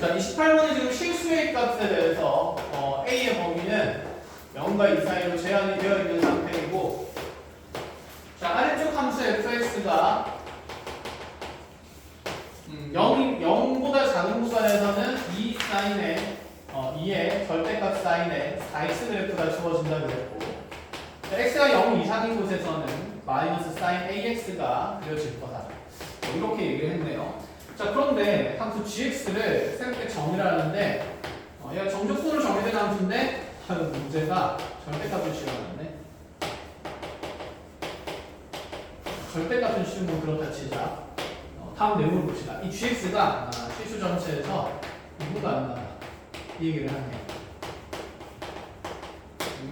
자, 28번은 지금 실수의 값에 대해서 A의 범위는 0과 2 사이로 제한이 되어 있는 상태이고, 자, 아래쪽 함수 fx가 0보다 작은 구간에서는 2 사인의 2의 절대값 사인의 4x 그래프가 주어진다 그랬고, 자, x가 0 이상인 곳에서는 마이너스 사인 ax가 그려질 거다. 이렇게 얘기를 했네요. 자, 그런데 함수 gx를 새롭게 정의를 하는데 얘가 정적분으로 정의된 함수인데 문제가 절대값을 씌워놨네. 절대값을 씌우면 그렇다 치자. 다음 내용을 봅시다. 이 gx가 실수 전체에서 2분가 안 나와. 이 얘기를 하네요.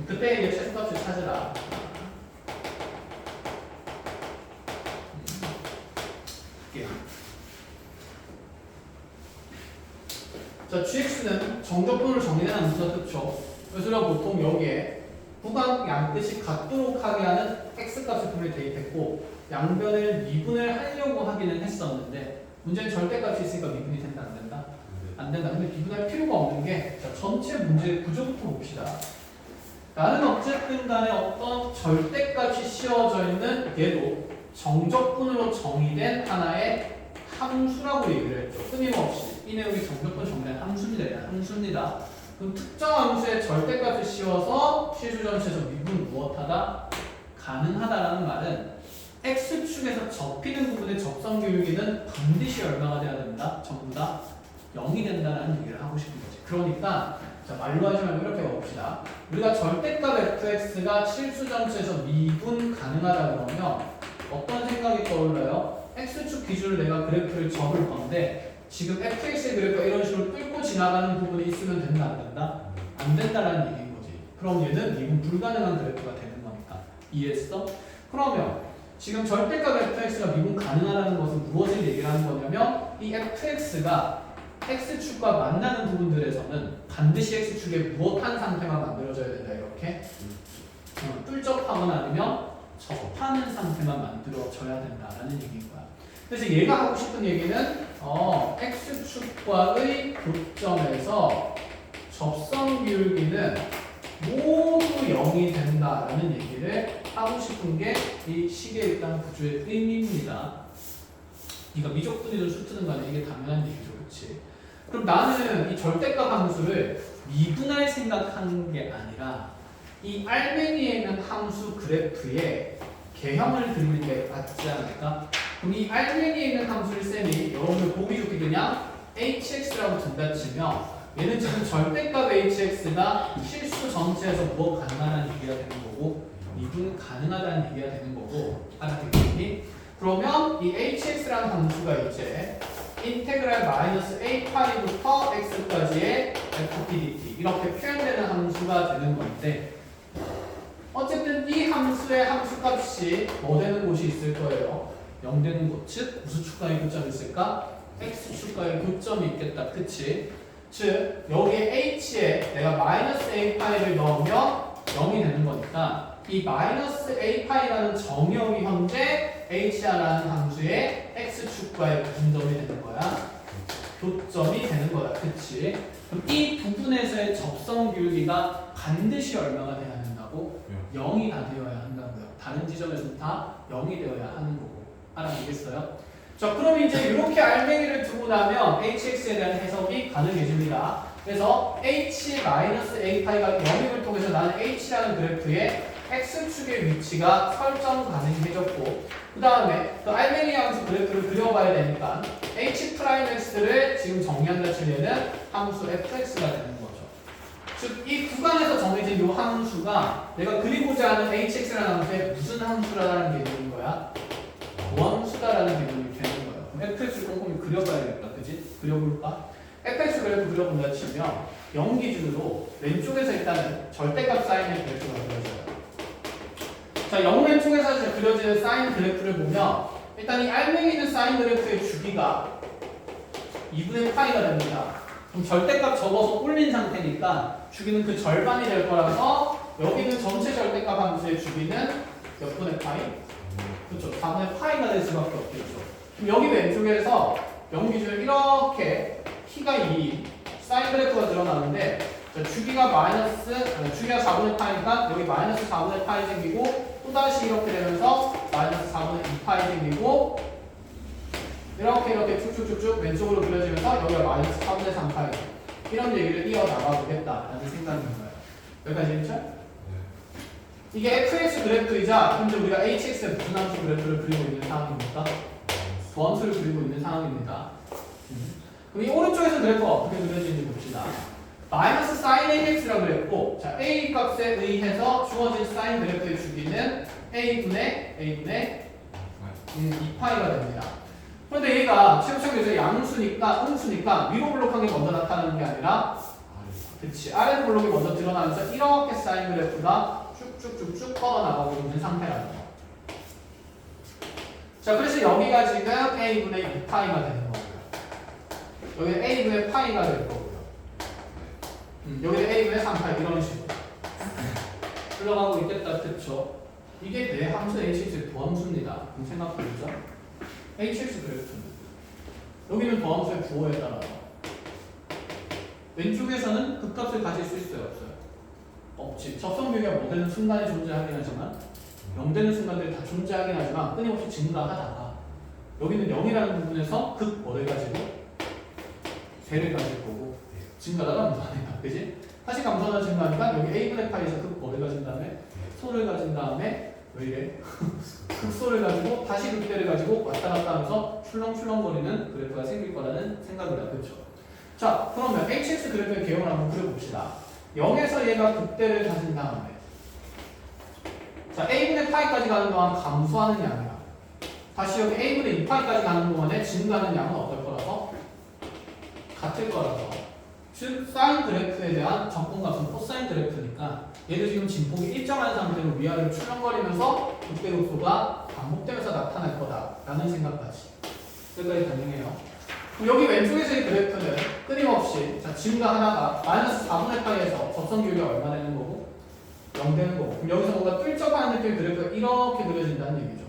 그때 이제 최소값을 찾으라. 자, gx는 정적분으로 정의된 함수가 그쵸? 그래서 우리가 보통 여기에 구간 양끝이 같도록 하게 하는 x값을 분명히 대입했고, 양변을 미분을 하려고 하기는 했었는데, 문제는 절대값이 있으니까 미분이 된다 안 된다? 안 된다. 근데 미분할 필요가 없는 게, 자, 전체 문제의 구조부터 봅시다. 나는 어쨌든 간에 어떤 절대값이 씌워져 있는 얘도 정적분으로 정의된 하나의 함수라고 얘기를 했죠. 끊임없이 이 내용이 정적분 정의된 함수입니다. 함수입니다. 그럼 특정 함수의 절대값을 씌워서 실수 전체에서 미분 무엇하다? 가능하다라는 말은 x축에서 접히는 부분의 접선 교육이는 반드시 얼마가 돼야 된다? 전부 다 0이 된다는 얘기를 하고 싶은 거지. 그러니까 자, 말로 하지 말고 이렇게 봅시다. 우리가 절대값 fx가 실수 전체에서 미분 가능하다 그러면 어떤 생각이 떠올라요? x축 기준으로 내가 그래프를 접을 건데 지금 fx의 그래프가 이런 식으로 뚫고 지나가는 부분이 있으면 된다 안 된다? 안 된다라는 얘기인 거지. 그럼 얘는 미분 불가능한 그래프가 되는 거니까. 이해했어? 그러면 지금 절대값 fx가 미분 가능하다는 것은 무엇을 얘기를 하는 거냐면 이 fx가 x축과 만나는 부분들에서는 반드시 x축에 무엇한 상태만 만들어져야 된다. 이렇게 뚫접하거나 아니면 접하는 상태만 만들어져야 된다라는 얘기인 거야. 그래서 얘가 하고 싶은 얘기는 x축과의 교점에서 접선 기울기는 모두 0이 된다라는 얘기를 하고 싶은 게 이 식의 일단 구조의 의미입니다. 네가 미적분이든 수트든 간에 이게 당연한 얘기죠. 그렇지? 그럼 나는 이 절대값 함수를 미분할 생각하는 게 아니라 이 알맹이에 있는 함수 그래프에 개형을 그리는 게 맞지 않을까? 그럼 이 알맹이에 있는 함수를 쌤이 여러분들 보기 좋게 그냥 hx라고 둔다 치면 얘는 지금 절대값 hx가 실수 전체에서 무엇 가능하다는 얘기가 되는 거고 미분 가능하다는 얘기가 되는 거고 알아듣겠니? 그러면 이 hx라는 함수가 이제 인테그랄 마이너스 a 파이부터 x까지의 fpdt 이렇게 표현되는 함수가 되는 건데 어쨌든 이 함수의 함수값이 뭐 되는 곳이 있을 거예요? 0 되는 곳, 즉 무슨 축과의 교점이 있을까? x축과의 교점이 있겠다. 그치? 즉 여기에 h에 내가 마이너스 a파이를 넣으면 0이 되는 거니까 이 마이너스 a파이라는 정의역이 현재 h라는 함수의 x축과의 무슨 점이 되는 거야? 교점이 되는 거다. 그치? 그럼 이 부분에서의 접선 기울기가 반드시 얼마가 돼야 된다고? 0이 다 되어야 한다고요. 다른 지점에서는 다 0이 되어야 하는 거고. 알아보겠어요? 자, 그럼 이제 이렇게 알맹이를 두고 나면 hx에 대한 해석이 가능해집니다. 그래서 h-a파이가 영역을 통해서 나는 h라는 그래프의 x축의 위치가 설정 가능해졌고 그 다음에 그 알맹이 함수 그래프를 그려봐야 되니까 h'x를 지금 정리한다 치면은 함수 fx가 되는 거죠. 즉 이 구간에서 정해진 이 함수가 내가 그리고자 하는 hx라는 함수의 무슨 함수라는 개념인 거야? 원수다라는 개념이 되는 거예요. 그럼 fx를 꼼꼼히 그려봐야겠다. 그지? 그려볼까? fx 그래프 그려본다 치면 0 기준으로 왼쪽에서 일단은 절대값 사인의 그래프가 그려져요. 자, 0 왼쪽에서 그려지는 사인 그래프를 보면 일단 이 알맹이 있는 사인 그래프의 주기가 2분의 파이가 됩니다. 그럼 절대값 접어서 올린 상태니까 주기는 그 절반이 될 거라서 여기는 전체 절대값 함수의 주기는 몇 분의 파이? 그렇죠. 4분의 파이가 될 수밖에 없겠죠. 그럼 여기 왼쪽에서 0 기준을 이렇게 t가 2 사인 그래프가 드러나는데 자, 주기가 4분의 파이니까 여기 마이너스 4분의 파이 생기고 또다시 이렇게 되면서 마이너스 4분의 2파이 생기고 이렇게 쭉쭉쭉쭉 왼쪽으로 그려지면서 여기가 마이너스 4분의 3파이 이런 얘기를 이어나가 보겠다라는 생각인 거예요. 여기까지 했죠? 이게 fx 그래프이자 현재 우리가 hx의 무슨 함수 그래프를 그리고 있는 상황입니까? 도함수를 그리고 있는 상황입니다. 그럼 이 오른쪽에서 그래프가 어떻게 그려지는지 봅시다. 마이너스 사인 ax라고 그랬고 자 a 값에 의해서 주어진 사인 그래프의 주기는 a분의 2파이가 됩니다. 그런데 얘가 최우측에서 양수니까 음수니까 위로 블록한 게 먼저 나타나는 게 아니라 그치 아래 블록이 먼저 드러나면서 이렇게 사인 그래프가 쭉쭉쭉쭉 뻗어나가고 있는 상태라는 거. 자 그래서 여기가 지금 a분의 2파이가 되는 거고요. 여기는 a분의 파이가 될 거고요. 여기는 a분의 3파이 이런 식으로 흘러가고 있겠다. 그쵸? 이게 내 함수 hx의 도함수입니다. 그럼 생각해보죠. hx 그래프는 여기는 도함수의 부호에 따라서 왼쪽에서는 극값을 가질 수 있어요? 없어요? 없지. 접선비가 뭐 되는 순간이 존재하긴 하지만 0 되는 순간들이 다 존재하긴 하지만 끊임없이 증가하다가 여기는 0이라는 부분에서 극 뭐를 가지고? 세를 가질 거고 증가하다가 무한이다. 그지? 다시 감소하다 증가하니까 여기 a분의 파이에서 극 뭐를 가진 다음에 소를 가진 다음에 왜 이래? 극소를 가지고 다시 극대를 가지고 왔다 갔다 하면서 출렁출렁거리는 그래프가 생길 거라는 생각이다. 그렇죠? 자 그러면 hx 그래프의 개형을 한번 그려봅시다. 0에서 얘가 극대를 가진 다음에 자 a분의 파이까지 가는 동안 감소하는 양이야. 다시 여기 a분의 2파이까지 가는 동안에 증가하는 양은 어떨 거라서? 같을 거라서 즉 사인 그래프에 대한 적분값은 코사인 그래프니까 얘도 지금 진폭이 일정한 상태로 위아래로 출렁거리면서 극대극소가 반복되면서 나타날 거다라는 생각까지 여기까지 가능해요. 여기 왼쪽에서의 그래프는 끊임없이 자 증가하다가 마이너스 4분의 파이에서 접선 기울기가 얼마 되는 거고 0 되는 거고 그럼 여기서 뭔가 뚫쩍하는 느낌의 그래프가 이렇게 그려진다는 얘기죠.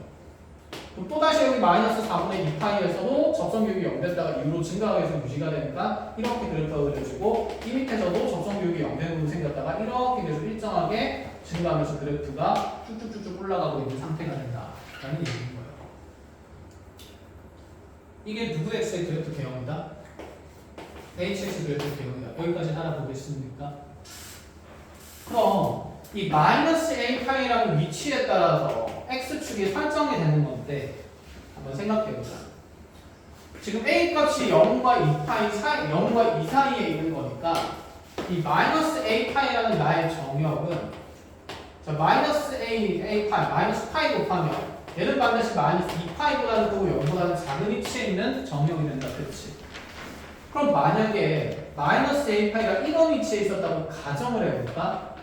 그럼 또다시 여기 마이너스 4분의 2파이에서도 접선 기울기 0 됐다가 이후로 증가가 계속 유지가 되니까 이렇게 그래프가 그려지고 이 밑에서도 접선 기울기 0 되는 부분 생겼다가 이렇게 계속 일정하게 증가하면서 그래프가 쭉쭉쭉쭉 올라가고 있는 상태가 된다라는 얘기인 거예요. 이게 누구 x의 그래프 개형이다? hx 그래프 개형이다. 여기까지 알아보겠습니까? 그럼 이 마이너스 a파이라는 위치에 따라서 x축이 설정이 되는 건데 한번 생각해보자. 지금 a 값이 0과 2파이 사이, 0과 2 사이에 있는 거니까 이 마이너스 a파이라는 나의 정역은 자 마이너스 a파이, 마이너스 파이 곱하면 얘는 반드시 마이너스 2파이보다는 크고 0보다는 작은 위치에 있는 정역이 된다. 그치? 그럼 만약에 마이너스 a파이가 이런 위치에 있었다고 가정을 해볼까?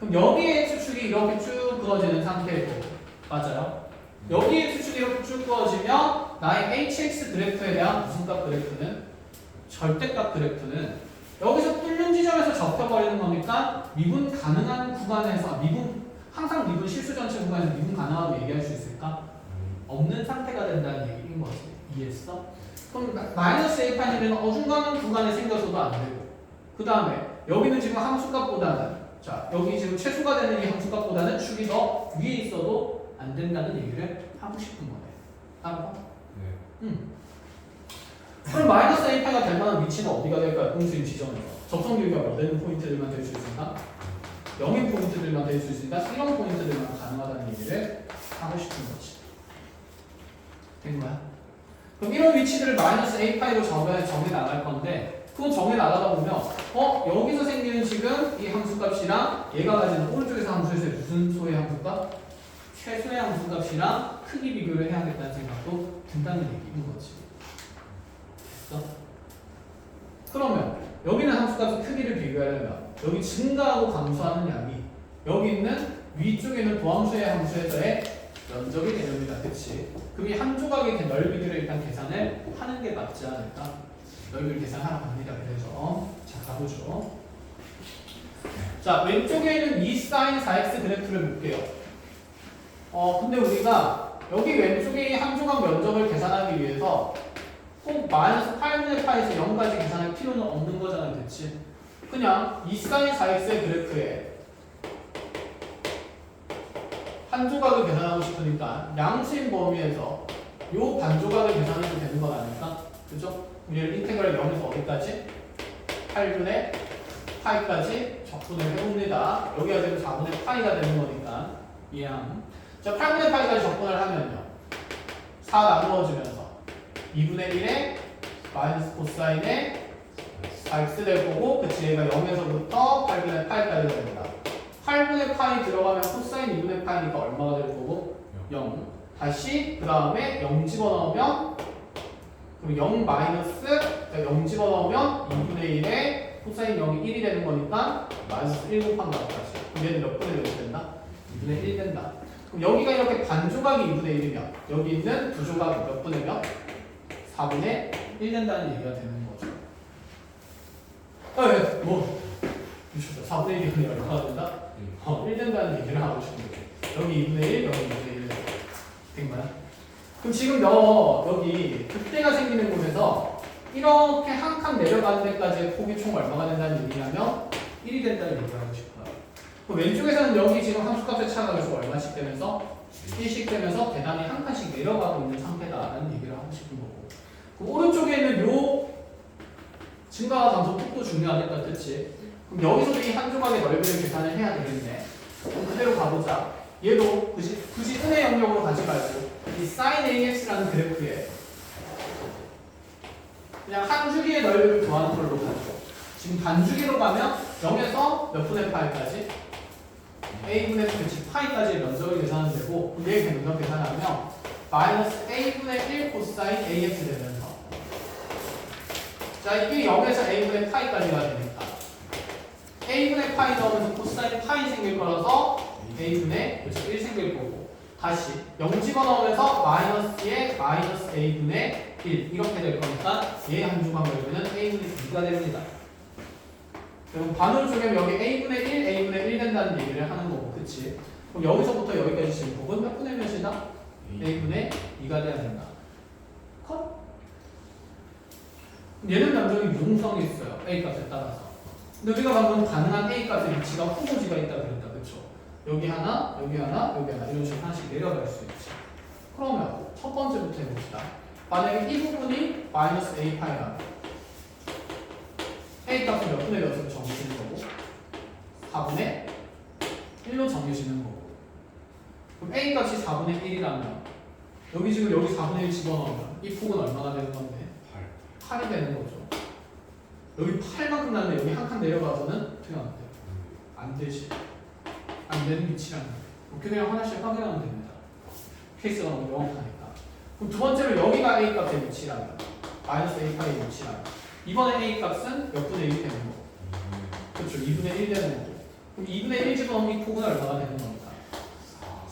그럼 여기에 x축이 이렇게 쭉 그어지는 상태고 맞아요? 여기에 x축이 이렇게 쭉 그어지면 나의 hx 그래프에 대한 무슨 값 그래프는? 절대값 그래프는 여기서 뚫는 지점에서 접혀버리는 거니까 미분 가능한 구간에서 항상 미분 실수 전체 구간에서 미분 가능하다고 얘기할 수 있을까? 없는 상태가 된다는 얘기인 거지. 이해했어? 그럼 마이너스 a파이는 어중간한 구간에 생겨서도 안 되고 그 다음에 여기는 지금 함수값보다는 자 여기 지금 최소가 되는 이 함수값보다는 축이 더 위에 있어도 안 된다는 얘기를 하고 싶은 거네. 알아봐? 네. 그럼 마이너스 a파이가 될 만한 위치는 어디가 될까요? 음수인 지점에서 접선 기울기가 뭐 되는 포인트들만 될 수 있을까? 0인 포인트들만 될 수 있으니까 이런 포인트들만 가능하다는 얘기를 하고 싶은 거지. 된 거야? 그럼 이런 위치들을 마이너스 a파이로 정해 나갈 건데 그거 정해 나가다 보면 여기서 생기는 지금 이 함수값이랑 얘가 가지는 오른쪽에서 함수에서의 무슨 소의 함수값? 최소의 함수값이랑 크기 비교를 해야겠다는 생각도 든다는 얘기인 거지. 됐어? 그러면 여기는 함수값의 크기를 비교하려면 여기 증가하고 감소하는 양이 여기 있는 위쪽에 있는 도함수의 함수에서의 면적이 되렵니다. 그치? 그럼 이 한 조각의 넓이를 일단 계산을 하는 게 맞지 않을까? 넓이를 계산하러 갑니다. 그래서 자 가보죠. 자 왼쪽에 있는 2 sin 4x 그래프를 볼게요. 근데 우리가 여기 왼쪽에 한 조각 면적을 계산하기 위해서 꼭 마이너스 8분의 파에서 0까지 계산할 갈 필요는 없는 거잖아, 그치? 그냥 이 사인 4x의 그래프에 한 조각을 계산하고 싶으니까 양수인 범위에서 요 반조각을 계산해도 되는 건 아닐까? 그죠? 우리는 인테그랄 0에서 어디까지? 8분의 파이까지 적분을 해봅니다. 여기가 지금 4분의 파이가 되는 거니까 이해함. 자, 8분의 파이까지 적분을 하면요 4 나누어지면서 2분의 1에 마이너스 코사인에 4x 될 거고 그 지혜가 0에서부터 8분의 파이까지 됩니다. 8분의 파이 들어가면 코사인 2분의 파이니까 얼마가 될 거고? 0. 다시 그 다음에 0 집어넣으면 그리고 0 마이너스 0 집어넣으면 2분의 1에 코사인 0이 1이 되는 거니까 마이너스 1 곱한 것까지. 그럼 얘는 몇 분의 1이 된다? 2분의 1 된다. 그럼 여기가 이렇게 반조각이 2분의 1이면 여기 있는 두 조각이 몇 분의 몇? 4분의 1 된다는 얘기가 되는 거죠. 뭐 미쳤다. 4분의 1이 얼마가 된다? 1 된다는 얘기를 하고 싶은 거죠. 여기 2분의 1, 여기 2분의 1 된 거야. 그럼 지금 너 여기 극대가 생기는 곳에서 이렇게 한 칸 내려가는 데까지의 폭이 총 얼마가 된다는 얘기냐면 1이 된다는 얘기를 하고 싶어요. 그럼 왼쪽에서는 여기 지금 함수값의 차가 계속 얼마씩 되면서 1씩 되면서 계단이 한 칸씩 내려가고 있는 상태다라는 얘기를 하고 싶은 거고. 그럼 오른쪽에 있는 요 증가와 감소 폭도 중요하겠다, 그치? 그럼 여기서도 이 한 조각의 넓이를 계산을 해야 되겠네. 그럼 그대로 가보자. 얘도 굳이 은의 영역으로 가지 말고 이 sin AX라는 그래프에 그냥 한 주기의 넓이를 더하는 걸로 가죠. 지금 반주기로 가면 0에서 몇 분의 파이까지? a분의 그치 파이까지의 면적을 계산하면 되고 얘 면적 계산하면 마이너스 a분의 1 코사인 AX 되면서 자 이게 0에서 a분의 파이까지가 되니까 a분의 파이 넣으면서 코사인 파이 생길 거라서 a분의 1 생길 거고 다시 0 집어넣으면서 마이너스에 마이너스 a분의 1 이렇게 될 거니까 얘 한 조각 넓이는 a분의 2가 됩니다. 그럼 반으로 쪼개면 여기 a분의 1, a분의 1 된다는 얘기를 하는 거고 그치? 그럼 여기서부터 여기까지 지금 폭은 몇 분의 몇이다? a분의 2가 돼야 된다. 컷? 얘는 남정이 융성이 있어요. a 값에 따라서. 근데 우리가 방금 가능한 a 값의 위치가 호모지가 있다 그랬다. 그쵸? 여기 하나, 여기 하나, 여기 하나 이런 식으로 하나씩 내려갈 수 있지. 그러면 첫 번째부터 해봅시다. 만약에 이 부분이 마이너스 a 파이라면 a 값은 몇 분의 몇으로 정해지는 거고 4분의 1로 정해지는 거고 그럼 a 값이 4분의 1이라면 여기 지금 여기 4분의 1 집어넣으면 이 폭은 얼마가 되는 건데? 8이 되는 거죠. 여기 8만큼 나는데 여기 한 칸 내려가서는 어떻게 안 돼요? 안 되지. 안 되는 위치라는 거예요. 이렇게 그냥 하나씩 확인하면 됩니다. 케이스가 너무 명확하니까. 그럼 두 번째로 여기가 a 값의 위치라면 마이너스 a 파이의 위치라면 이번에 a 값은 몇 분의 1이 되는 거고 그렇죠. 2분의 1 되는 거고 그럼 2분의 1 집어넣으면 이 폭은 얼마가 되는 겁니까?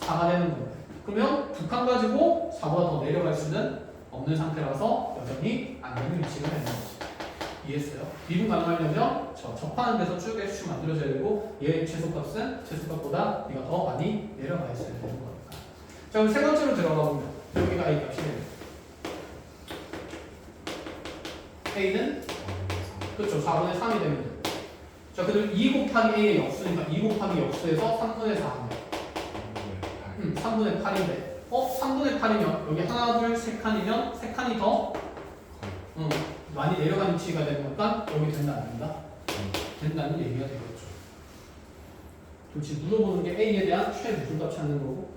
4가 되는 건데 그러면 두 칸 가지고 4보다 더 내려갈 수는 없는 상태라서 여전히 안 되는 위치가 되는 거죠. 이해했어요? 미분 가능하려면 접하는 데서 쭉 X축 만들어져야 되고 얘 최소값은 최소값보다 네가 더 많이 내려가 있어야 되는 거니까. 자 그럼 세 번째로 들어가 보면 여기가 A 값이 되는 A는 그렇죠 4분의 3이 되면 돼요. 자 그리고 2 곱하기 A의 역수니까 2 곱하기 역수에서 3분의 4하면 3분의 8인데 3분의 8이면 여기 하나 둘 세 칸이면 세 칸이 더 많이 내려가는 위치가 되는 거니까 여기 된다 안 된다? 된다는 얘기가 되겠죠. 그럼 지금 물어보는 게 A에 대한 최무중값 찾는 거고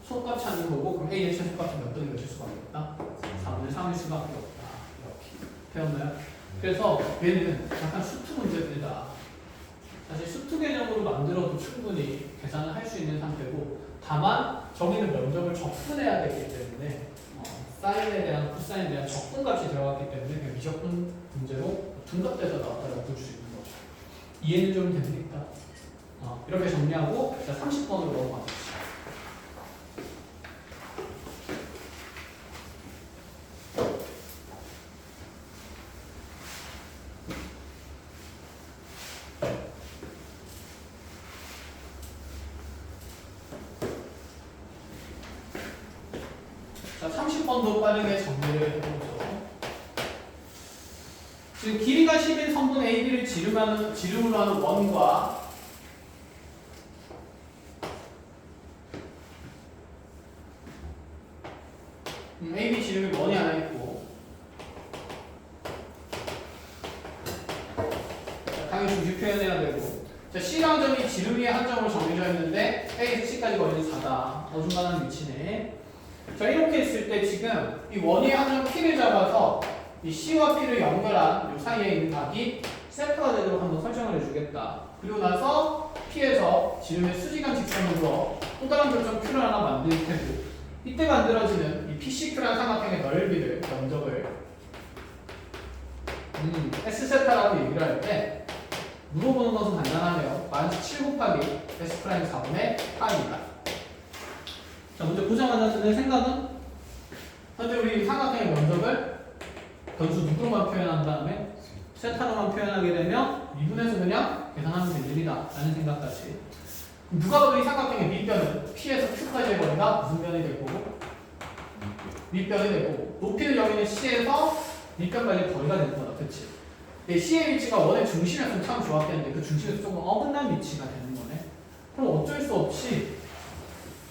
소값 찾는 거고 그럼 A의 최소값은 몇 분의 몇일 수밖에 없다? 4분의 3일 수밖에 없다. 이렇게 배웠나요? 그래서 얘는 약간 수투 문제들이다. 사실 수투 개념으로 만들어도 충분히 계산을 할 수 있는 상태고 다만 저기는 면적을 적분해야 되기 때문에 사인에 대한 코사인에 대한 적분값이 들어갔기 때문에 그냥 미적분 문제로 둔갑돼서 나왔다고 볼 수 있는 거죠. 이해는 좀 됩니까? 이렇게 정리하고 자 30번으로 넘어가 봅시다. 자 30번도 빠르게 정리를 해보죠. 지금 길이가 10인 선분 AB를 지름으로 하는 원과 AB 지름이 원이 하나 있고 당연히 중심 표현해야 되고 자, C라는 점이 지름 위에 한 점으로 정해져 있는데 A에서 C까지 거리는 4다. 어중간한 위치네. 자, 이렇게 했을 때 지금 이 원위의 한 점 P를 잡아서 이 C와 P를 연결한 이 사이에 있는 각이 세타가 되도록 한번 설정을 해주겠다. 그리고 나서 P에서 지름의 수직한 직선으로 또 다른 교점 Q를 하나 만들 테고 이때 만들어지는 이 PCQ라는 삼각형의 넓이를 면적을 S세타라고 얘기를 할 때 물어보는 것은 간단하네요. 마이너스 7 곱하기 S 프라임 4분의 파입니다. 자, 먼저 보자마자 드는 생각은 현재 우리 삼각형의 면적을 변수 누구로만 표현한 다음에 세타로만 표현하게 되면 미분해서 그냥 계산하면 됩니다 라는 생각까지. 누가 봐도 이 삼각형의 밑변은 P에서 Q까지의 거리가 무슨 변이 될 거고? 밑변이 될 거고 높이는 여기는 C에서 밑변까지 거리가 되는 거다. 그치? C의 위치가 원의 중심이었으면 참 좋았겠는데 그 중심에서 조금 어긋난 위치가 되는 거네. 그럼 어쩔 수 없이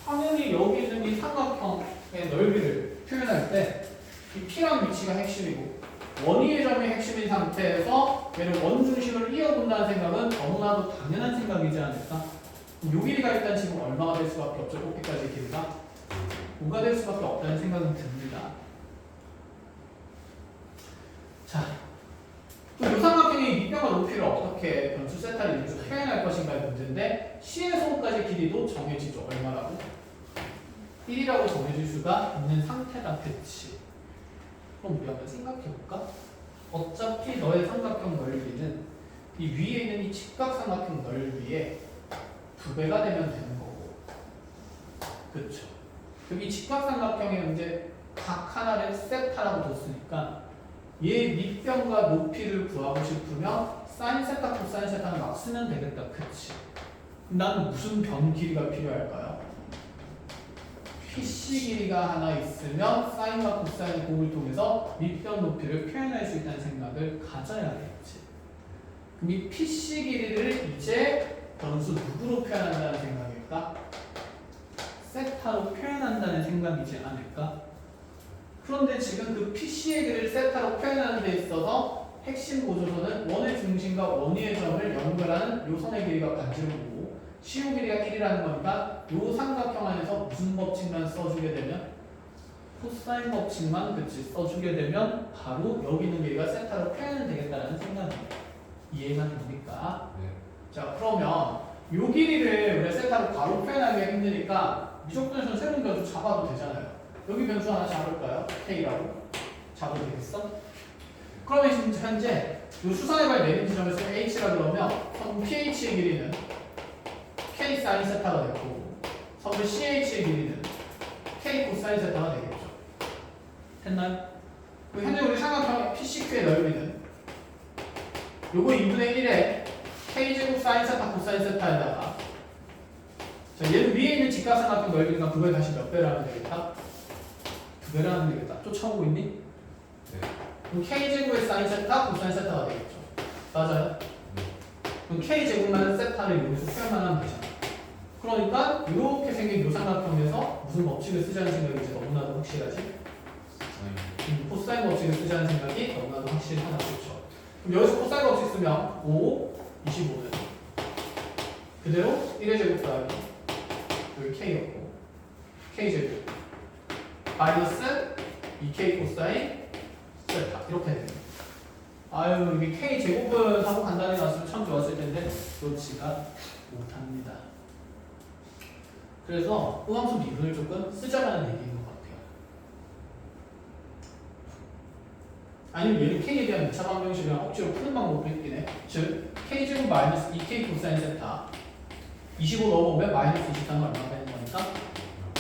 당연히 여기 있는 이 삼각형의 넓이를 표현할 때 이 P라는 위치가 핵심이고 원위의 점이 핵심인 상태에서 얘를 원중심을 이어본다는 생각은 너무나도 당연한 생각이지 않을까? 요 길이가 일단 지금 얼마가 될 수밖에 없죠. 꼭지까지 길이가 5가 될 수밖에 없다는 생각은 듭니다. 자, 또 이 삼각형의 밑변과 높이를 어떻게 변수 세타를 이용해서 표현할 것인가의 문제인데 C에서 O까지 길이도 정해지죠. 얼마라고? 1이라고 정해질 수가 있는 상태다. 그치? 그럼 우리 한번 생각해볼까? 어차피 너의 삼각형 넓이는 이 위에 있는 이 직각삼각형 넓이의 2배가 되면 되는 거고 그쵸? 그럼 이 직각삼각형의 이제 각 하나를 세타라고 뒀으니까 얘 밑변과 높이를 구하고 싶으면 사인 세타, 코사인 세타는 막 쓰면 되겠다. 그치? 나는 무슨 변 길이가 필요할까요? PC 길이가 하나 있으면 사인과 코사인의 공을 통해서 밑변 높이를 표현할 수 있다는 생각을 가져야겠지. 그럼 이 PC 길이를 이제 변수 누구로 표현한다는 생각일까? 세타로 표현한다는 생각이지 않을까? 그런데 지금 그 PC의 길이를 세타로 표현하는 데 있어서 핵심 보조선은 원의 중심과 원위의 점을 연결하는 요 선의 길이가 반지름이고 CU 길이가 1이라는 거니까 요 삼각형 안에서 무슨 법칙만 써주게 되면 코사인 법칙만 그치 써주게 되면 바로 여기 있는 길이가 세타로 표현이 되겠다는 생각이에요. 이해가 됩니까? 네. 자, 그러면 요 길이를 우리가 세타로 바로 표현하기가 힘드니까 미적분에서는 새로운 변수 잡아도 되잖아요. 여기 변수 하나 잡을까요? K라고 잡아도 되겠어? 그러면 지금 현재 요 수선의 발 내린 지점에서 H라 그러면 선분 PH의 길이는 K 사인 세타가 될 거고 선분 CH의 길이는 K 코사인 세타가 되겠죠. 됐나요? 현재 우리 삼각형 PCQ의 넓이는 요거 2분의 1에 K제곱 사인 세타 코사인 세타에다가 자, 얘는 위에 있는 직각삼각형 넓이니까 그걸 다시 몇 배를 하면 되겠다? 2배를 하면 되겠다. 쫓아오고 있니? 네. 그럼 K제곱의 사인 세타, 코사인 세타가 되겠죠. 맞아요? 네. 그럼 K제곱만 세타를 이용해서 표현만 하면 되잖아. 그러니까 이렇게 생긴 요 삼각형에서 무슨 법칙을 쓰자는 생각이 이제 너무나도 확실하지? 코사인 법칙을 쓰자는 생각이 너무나도 확실하다. 그렇죠? 그럼 여기서 코사인 법칙 쓰면 5, 25는 그대로 1의 제곱 더하기 여기 K였고 K제곱 마이너스 2K 코사인 세타 이렇게 되는 아유 이게 K제곱은 하고 간단히 나왔으면 참 좋았을 텐데 그렇지가 못합니다. 그래서 우함수 미분을 조금 쓰자라는 얘기인 것 같아요. 아니면 얘를 K에 대한 2차 방정식이랑 억지로 푸는 방법도 있긴 해. 즉 K제곱 마이너스 2K 코사인 세타 25 넣어보면 마이너스 23은 얼마나 되는 거니까?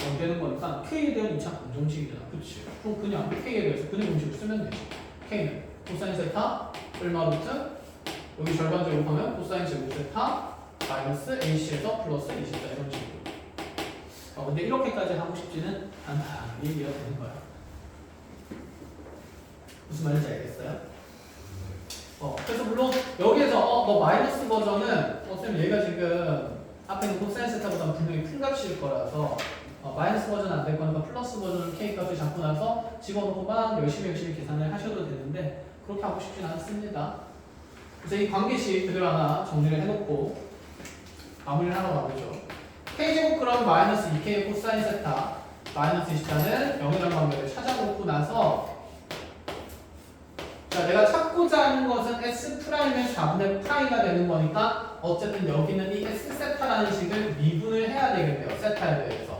0 되는 거니까 K에 대한 2차 방정식이잖아. 그치? 그럼 그냥 K에 대해서 그냥 공식을 쓰면 되지. K는 코사인 세타 얼마 루트 여기 절반 제곱하면 코사인 제곱 세타 마이너스 AC에서 플러스 24 이런 식으로. 근데 이렇게까지 하고 싶지는 않다. 이해가 되는 거야. 무슨 말인지 알겠어요? 그래서 물론 여기에서 너 마이너스 버전은 쌤 얘가 지금 앞에 있는 코사인 세타보다 분명히 큰 값일 거라서 마이너스 버전 안 될 거니까 플러스 버전 K 값을 잡고 나서 집어넣고 막 열심히 계산을 하셔도 되는데 그렇게 하고 싶진 않습니다. 그래서 이 관계식 그대로 하나 정리를 해놓고 마무리를 하러 가보죠. K제곱 그럼 마이너스 2K 코사인 세타 마이너스 24는 0이라는 관계를 찾아놓고 나서 자, 내가 찾고자 하는 것은 S'의 4분의 파이가 되는 거니까 어쨌든 여기는 이 S세타라는 식을 미분을 해야 되겠네요. 세타에 대해서.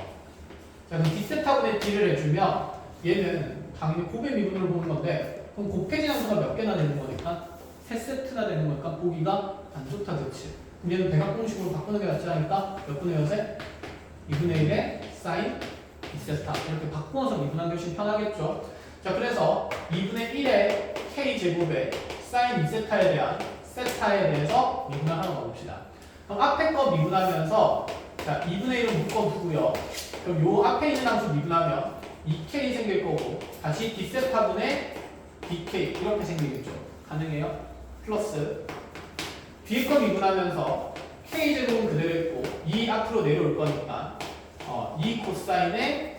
자, 그럼 D세타분의 D를 해주면 얘는 당연히 곱의 미분으로 보는 건데 그럼 곱해진 함수가 몇 개나 되는 거니까 3세트나 되는 거니까 보기가 안 좋다, 그치? 그럼 얘는 대각공식으로 바꾸는 게 낫지 않을까? 몇 분의 여세? 2분의 1의 사인 D세타 이렇게 바꾸어서 미분하는 게 훨씬 편하겠죠? 자, 그래서 2분의 1의 K제곱의 사인 2세타에 대한 세타에 대해서 미분을 하러 가봅시다. 그럼 앞에 거 미분하면서 자, 2분의 1은 묶어두고요. 그럼 요 앞에 있는 함수 미분하면 2K 생길 거고 다시 D세타분의 DK 이렇게 생기겠죠. 가능해요? 플러스 뒤에 거 미분하면서 K제곱은 그대로 있고 2 앞으로 내려올 거니까 2 코사인의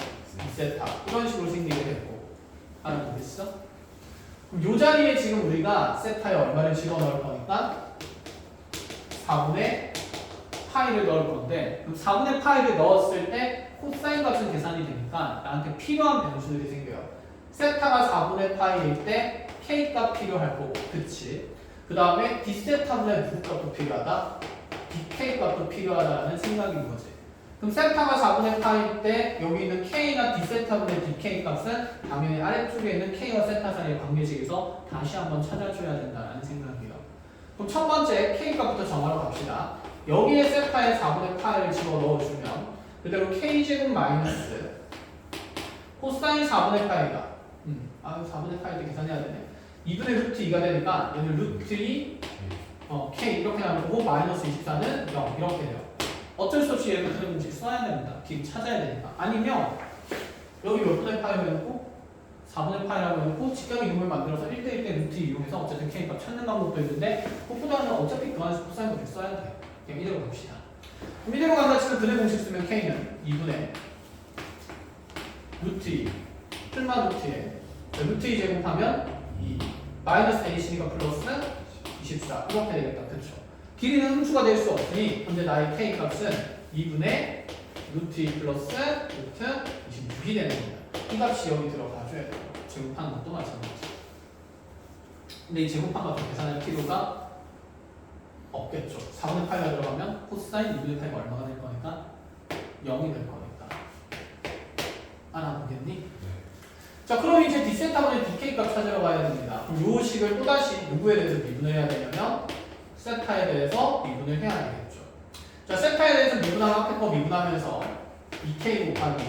2세타 이런 식으로 생기게 되고 알아보겠어? 그럼 요 자리에 지금 우리가 세타에 얼마를 집어넣을 거니까 4분의 파이를 넣을 건데 그럼 4분의 파이를 넣었을 때 코사인 값은 계산이 되니까 나한테 필요한 변수들이 생겨요. 세타가 4분의 파이일 때 K 값 필요할 거고 그치? 그 다음에 D세타분의 누구 값도 필요하다? DK 값도 필요하다는 생각인 거지. 그럼 세타가 4분의 파일 때 여기 있는 K나 D세타분의 DK 값은 당연히 아래쪽에 있는 K와 세타 사이의 관계식에서 다시 한번 찾아줘야 된다는 생각이에요. 그럼 첫 번째 K 값부터 정하러 갑시다. 여기에 세타에 4분의 파이를 집어 넣어주면 그대로 K제곱 마이너스 코사인 4분의 파이가 4분의 파이도 계산해야 되네. 2분의 루트 2가 되니까 얘는 루트 2 K 이렇게 하면 5 마이너스 24는 0 이렇게 돼요. 어쩔 수 없이 얘를 그런 문제 써야 됩니다. 길 찾아야 되니까. 아니면 여기 몇 분의 파이를 해놓고 4분의 파이라고 해놓고 직각의 놈을 만들어서 1대1 대 루트 이용해서 어쨌든 K값 찾는 방법도 있는데 그것보다는 어차피 그 안에서 코사인 곱을 써야 돼요. 그냥 이대로 봅시다. 그럼 이대로 간다 치면 근의 공식 쓰면 K는 2분의 루트 2 풀마 루트에 루트 2 제곱하면 2 마이너스 A시니까 플러스 24 이렇게 되겠다. 그렇죠? 길이는 함수가 될 수 없으니 현재 나의 K 값은 2분의 루트 2 플러스 루트 26이 되는 겁니다. 이 값이 여기 들어가줘야 돼요. 제곱하는 것도 마찬가지. 근데 이 제곱한 값을 계산할 필요가 없겠죠. 4분의 8가 들어가면 코사인 2분의 8가 얼마가 될 거니까 0이 될 거니까. 알아보겠니? 네. 자, 그럼 이제 D세타분의 DK 값 찾으러 가야 됩니다. 그럼 요 식을 또다시 누구에 대해서 미분을 해야 되냐면 세타에 대해서 미분을 해야 되겠죠. 자, 세타에 대해서 미분하면 앞에 거 미분하면서 2K 곱하기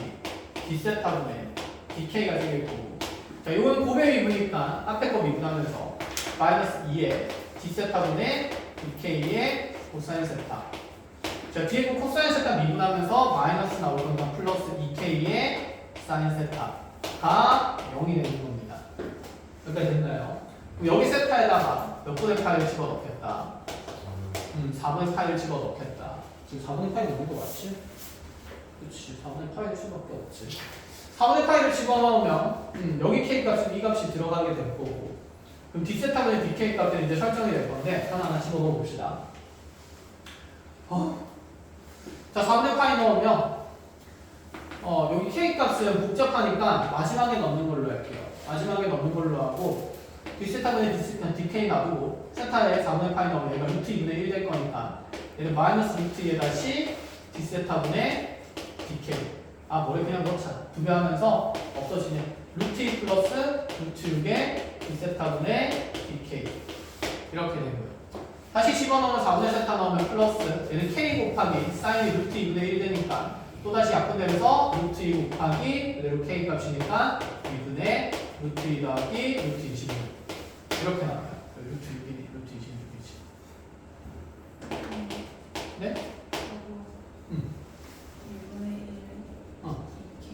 D세타분의 DK가 생길 거고 자, 요거는 곱의 미분이니까 앞에 거 미분하면서 마이너스 2의 D세타분의 DK의 코사인 세타 자, 뒤에 거 코사인 세타 미분하면서 마이너스 나올 거니까 플러스 2K의 사인 세타가 0이 되는 겁니다. 여기까지 됐나요? 여기 세타에다가 몇 분의 파이를 집어넣겠다. 4분의 파이를 집어넣겠다. 지금 4분의 파이 넣는 거 맞지? 그렇지. 4분의 파이를 수밖에 없지. 4분의 파이를 집어넣으면 여기 K 값은 이 값이 들어가게 될 거고 그럼 D세타분의 DK 값은 이제 설정이 될 건데 하나하나 집어넣어 봅시다. 자, 4분의 파이 넣으면 여기 K 값은 복잡하니까 마지막에 넣는 걸로 할게요. 마지막에 넣는 걸로 하고 D세타분의 DK 놔두고 세타에 4분의 파이 넣으면 얘가 루트 2분의 1 될 거니까 얘는 마이너스 루트 2에 다시 D세타분의 DK 뭐래 그냥 넣자. 두 배 하면서 없어지네. 루트 2 플러스 루트 6의 D세타분의 DK 이렇게 되고요. 다시 집어넣으면 4분의 세타 넣으면 플러스 얘는 K 곱하기 사인이 루트 2분의 1이 되니까 또다시 약분되면서 루트 2 곱하기 그대로 K 값이니까 2분의 루트 2 더하기 루트 26 이렇게 나와요. 루트 6이니 루트 26이지. 네? 2분의 1 DK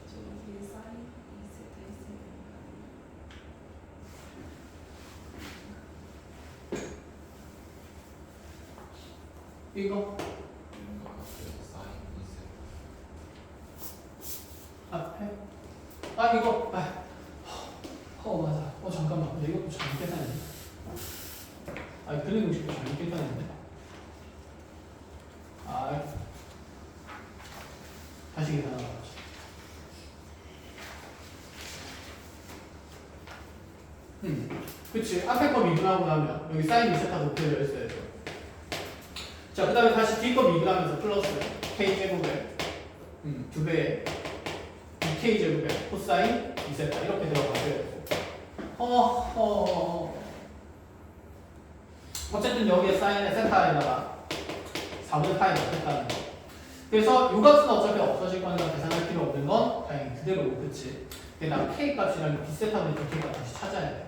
저기 사인 2세타 있으니까 이거 앞에 이거 맞아. 잠깐만. 근데 이것도 잘못 계산했네. 그림 공식도 잘못 계산했네. 다시 계산하자. 그치. 앞에 거 미분하고 나면 여기 사인 2세타가 곱해져 있어야죠. 자, 그 다음에 다시 뒤 거 미분하면서 플러스 k제곱에 2배에 2k제곱에 코사인 2세타 이렇게 들어가야 되고 어쨌든 여기에 사인에 세타에다가 4분의 파이 넣겠다는 거. 그래서 이 값은 어차피 없어질 거니까 계산할 필요 없는 건 다행히 그대로고, 그치? 게다가 k 값이랑 b세타분의 dk가 다시 찾아야 돼.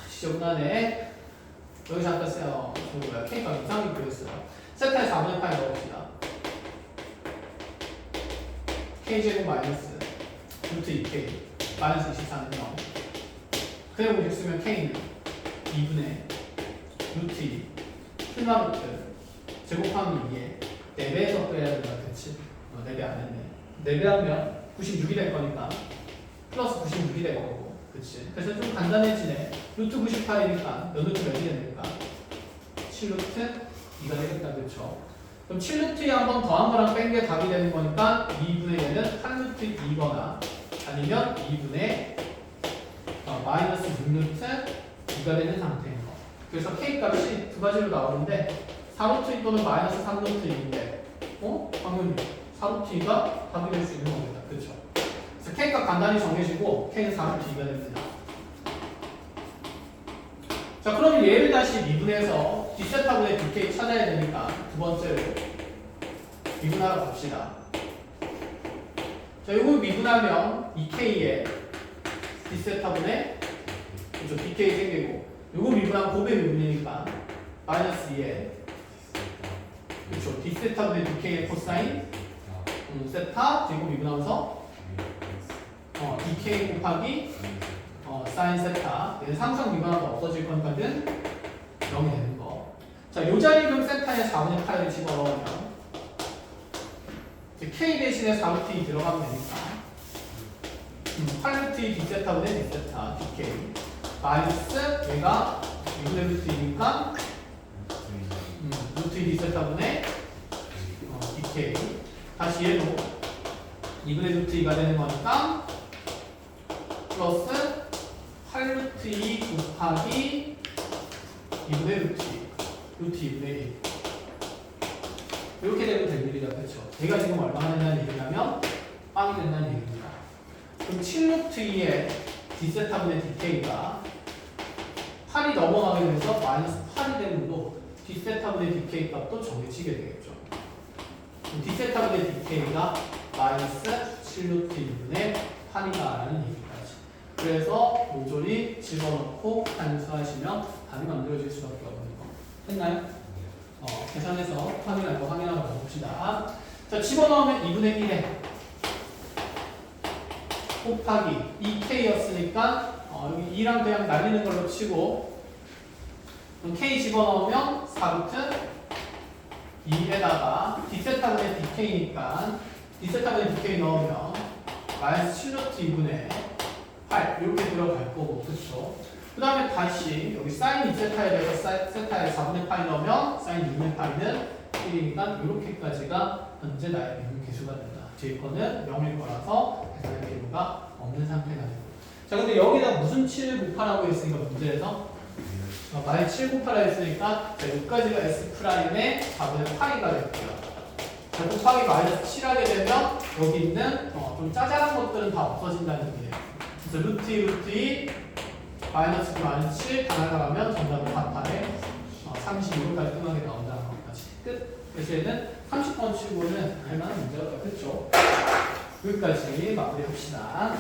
지저분하네. 여기 잠깐 써요. k 값 이상하게 보였어요. 세타에 4분의 파이 넣읍시다. k제곱 마이너스 루트 2k 마이너스 24는 0. 그래 보식 쓰면 k는 2분의 루트 2 플라루트 제곱하면 2에 4배에서 빼야 된다. 그치? 4배 안 했네. 4배 하면 96이 될 거니까 플러스 96이 될 거고, 그치? 그래서 좀 간단해지네. 루트 98이니까 몇 루트 몇이 되니까 7루트 2가 되겠다. 그쵸? 그럼 7루트에 한 번 더한 거랑 뺀 게 답이 되는 거니까 2분의 얘는 8루트 2거나 아니면 2분의 마이너스 6루트 2가 되는 상태인 거. 그래서 k 값이 두 가지로 나오는데 4루트 2 또는 마이너스 3루트 2인데 당연히 4루트 2가 답이 될 수 있는 겁니다. 그렇죠? 그래서 k 값 간단히 정해지고 k는 4루트 2가 됩니다. 자, 그럼 얘를 다시 미분해서 d세타분의 dk 찾아야 되니까 두 번째로 미분하러 갑시다. 자, 요거 미분하면 2k에 d세타분의 dk 생기고, 요거 미분하면 곱의 미분이니까 마이너스 2에 그렇죠. d세타분의 dk의 코사인 세타 제곱 미분하면서 dk 곱하기 사인 세타. 얘는 상상 미분하면 없어질 거니까는 0이 되는 거. 자, 요 자리는 세타에 4분의 파이를 집어넣으면 k 대신에 4루트 2 들어가면 되니까 8루트 2 d세타분의 d세타 dk 마이너스 얘가 2분의 루트 2니까 루트 2 d세타분의 dk. 다시 얘도 2분의 루트 2가 되는 거니까 플러스 8루트 2 곱하기 2분의 루트 2 루트 2분의 1 이렇게 되면 될 일이다. 그렇죠? 얘가 지금 얼마나 된다는 얘기냐면 빵이 된다는 얘기입니다. 그럼 7루트 2의 d세타분의 dk가 8이 넘어가게 돼서 마이너스 8이 되므로 d세타분의 dk 값도 정해지게 되겠죠. d세타분의 dk가 마이너스 7루트 2분의 8이다라는 얘기까지. 그래서 모조리 집어넣고 단수하시면 답이 만들어질 수밖에 없는 거. 됐나요? 계산해서 확인할 거 확인하러 가봅시다. 자, 집어넣으면 2분의 1에 곱하기 2k였으니까 여기 2랑 그냥 날리는 걸로 치고, 그럼 k 집어넣으면 4루트 2에다가 d세타분의 dk니까 d세타분의 dk 넣으면 마이너스 7루트 2분의 8 이렇게 들어갈 거고, 그렇죠? 그 다음에 다시 여기 사인 2세타에 대해서 세타에 4분의 파이 넣으면 사인 6분의 파이는 1이니까 이렇게까지가 현재 나의 미분 계수가 된다. 제 거는 0일 거라서 계산할 필요가 없는 상태가 되고. 자, 근데 여기다 무슨 7을 곱하라고 했으니까 문제에서 마이너스 7 곱하라 했으니까 여기까지가 S''의 4분의 파이가 됐고요. 자, 곱하기 마이너스 7 하게 되면 여기 있는 좀 짜잘한 것들은 다 없어진다는 얘기예요. 그래서 루트 2, 루트 2, 마이너스 9, 마이너스 7 다 나가면 정답은 4파에 32번까지 끝나게 나온다는 것까지 끝. 그래서 얘는 30번 치고는 할만한 문제가 그렇죠. 여기까지 마무리합시다.